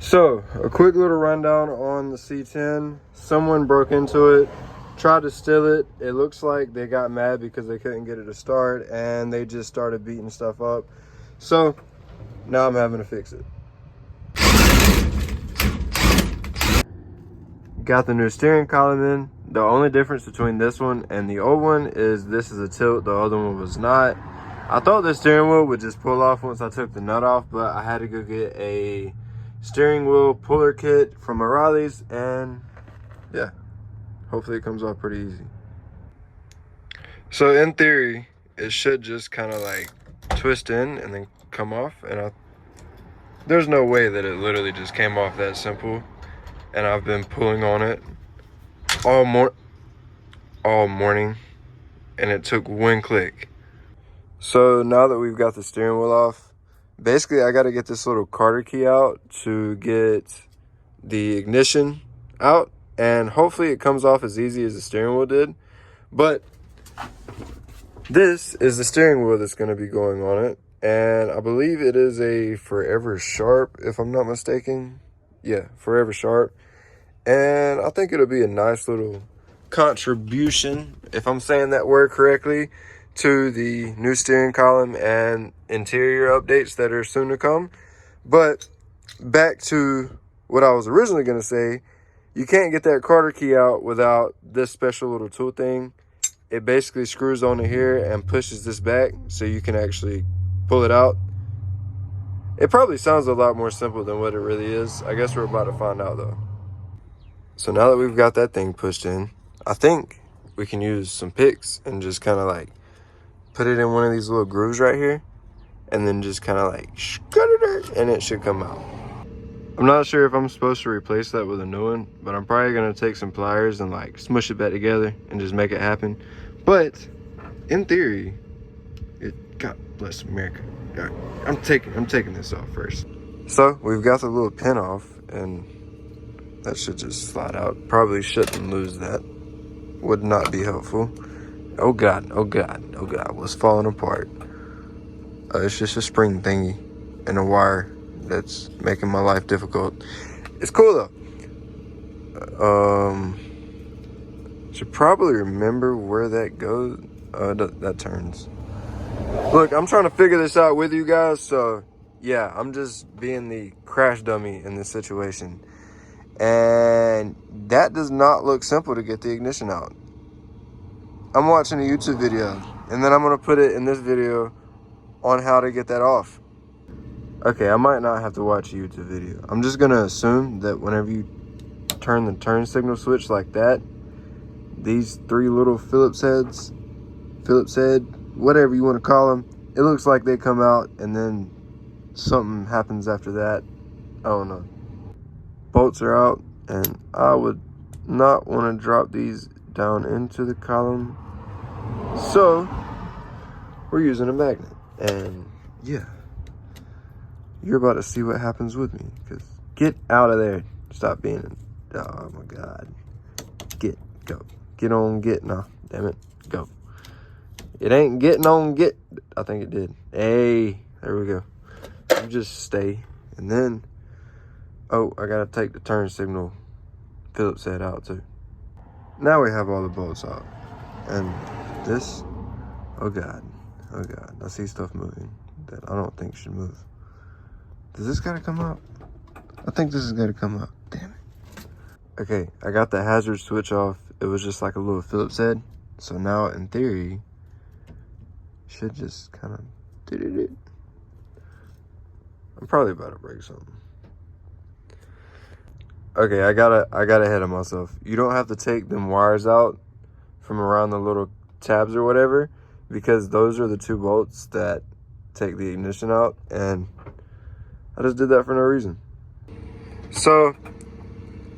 So, a quick little rundown on the C10. Someone broke into it, tried to steal it. It looks like they got mad because they couldn't get it to start, and they just started beating stuff up. So, now I'm having to fix it. Got the new steering column in. The only difference between this one and the old one is this is a tilt, the other one was not. I thought the steering wheel would just pull off once I took the nut off, but I had to go get a steering wheel puller kit from O'Reilly's, and yeah, hopefully it comes off pretty easy. So in theory, it should just kind of like twist in and then come off, and there's no way that it literally just came off that simple. And I've been pulling on it all morning, and it took one click. So now that we've got the steering wheel off, basically I got to get this little Carter key out to get the ignition out, and hopefully it comes off as easy as the steering wheel did. But this is the steering wheel that's going to be going on it, and I believe it is a Forever Sharp, if I'm not mistaken. Yeah, Forever Sharp. And I think it'll be a nice little contribution, if I'm saying that word correctly, to the new steering column and interior updates that are soon to come. But back to what I was originally going to say, you can't get that Carter key out without this special little tool thing. It basically screws onto here and pushes this back so you can actually pull it out. It probably sounds a lot more simple than what it really is. I guess we're about to find out though. So now that we've got that thing pushed in, I think we can use some picks and just kind of like put it in one of these little grooves right here, and then just kind of like and it should come out. I'm not sure if I'm supposed to replace that with a new one, but I'm probably gonna take some pliers and like smush it back together and just make it happen. But in theory, God bless America. I'm taking this off first. So we've got the little pin off, and that should just slide out. Probably shouldn't lose that. Would not be helpful. Oh God, oh God, oh God, what's falling apart? It's just a spring thingy and a wire that's making my life difficult. It's cool though. Should probably remember where that goes. That turns. Look, I'm trying to figure this out with you guys, so yeah, I'm just being the crash dummy in this situation. And that does not look simple to get the ignition out. I'm watching a YouTube video, and then I'm going to put it in this video on how to get that off. Okay, I might not have to watch a YouTube video. I'm just going to assume that whenever you turn the turn signal switch like that, these three little Phillips head, whatever you want to call them, it looks like they come out, and then something happens after that. I don't know. Bolts are out, and I would not want to drop these down into the column, so we're using a magnet. And yeah, you're about to see what happens with me, because get out of there. Stop being oh my God. Get on, nah, damn it, go. It ain't getting on, I think it did. Hey, there we go. You just stay, and then oh, I gotta take the turn signal Phillips head out too. Now we have all the bolts out. And this, oh God, I see stuff moving that I don't think should move. Does this gotta come out? I think this is gotta come out, damn it. Okay, I got the hazard switch off. It was just like a little Phillips head. So now in theory, should just kind of I'm probably about to break something. Okay, I got ahead of myself. You don't have to take them wires out from around the little tabs or whatever, because those are the two bolts that take the ignition out, and I just did that for no reason. So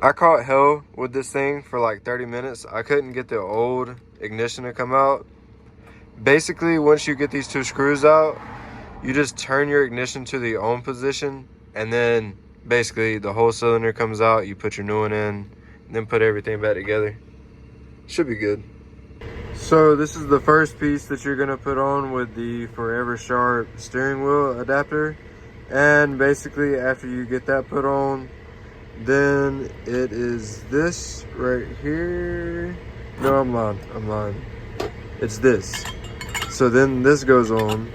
I caught hell with this thing for like 30 minutes. I couldn't get the old ignition to come out. Basically, once you get these two screws out, you just turn your ignition to the on position, and then basically the whole cylinder comes out. You put your new one in, and then put everything back together. Should be good. So this is the first piece that you're gonna put on with the Forever Sharp steering wheel adapter. And basically after you get that put on, Then it is this right here. No, I'm lying. It's this. So then this goes on,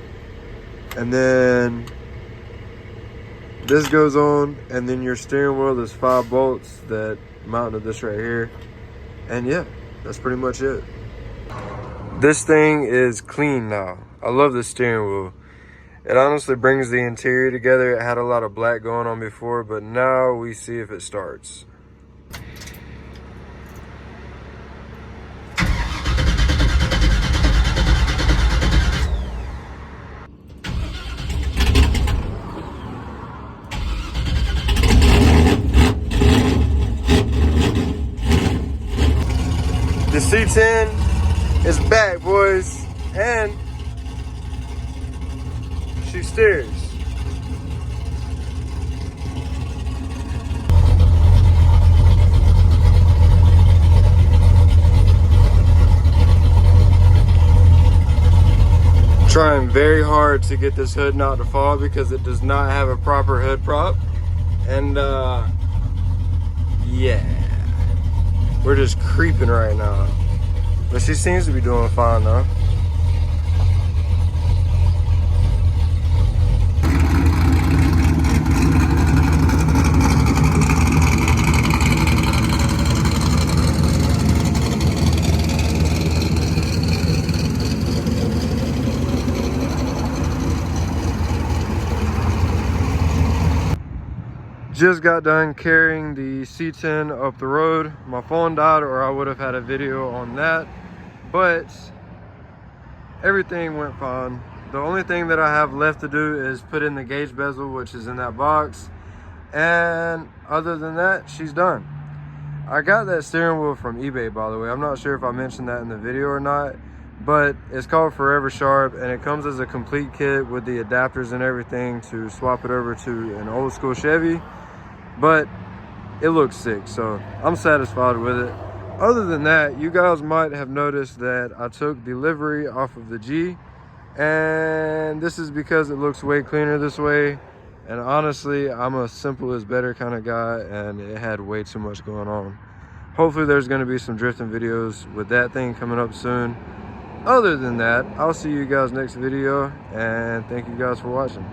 and then this goes on, and then your steering wheel is 5 bolts that mount to this right here. And yeah, that's pretty much it. This thing is clean now. I love the steering wheel. It honestly brings the interior together. It had a lot of black going on before, but now we see if it starts. The C10 is back, boys, and she steers. Trying very hard to get this hood not to fall because it does not have a proper hood prop. And yeah, we're just creeping right now. But she seems to be doing fine though. Just got done carrying the C10 up the road. My phone died or I would have had a video on that, but everything went fine. The only thing that I have left to do is put in the gauge bezel, which is in that box, and other than that, she's done. I got that steering wheel from eBay, by the way. I'm not sure if I mentioned that in the video or not, but it's called Forever Sharp, and it comes as a complete kit with the adapters and everything to swap it over to an old school Chevy. But it looks sick, so I'm satisfied with it. Other than that, you guys might have noticed that I took the livery off of the G, and this is because it looks way cleaner this way. And honestly, I'm a simple is better kind of guy, and it had way too much going on. Hopefully there's going to be some drifting videos with that thing coming up soon. Other than that, I'll see you guys next video, and thank you guys for watching.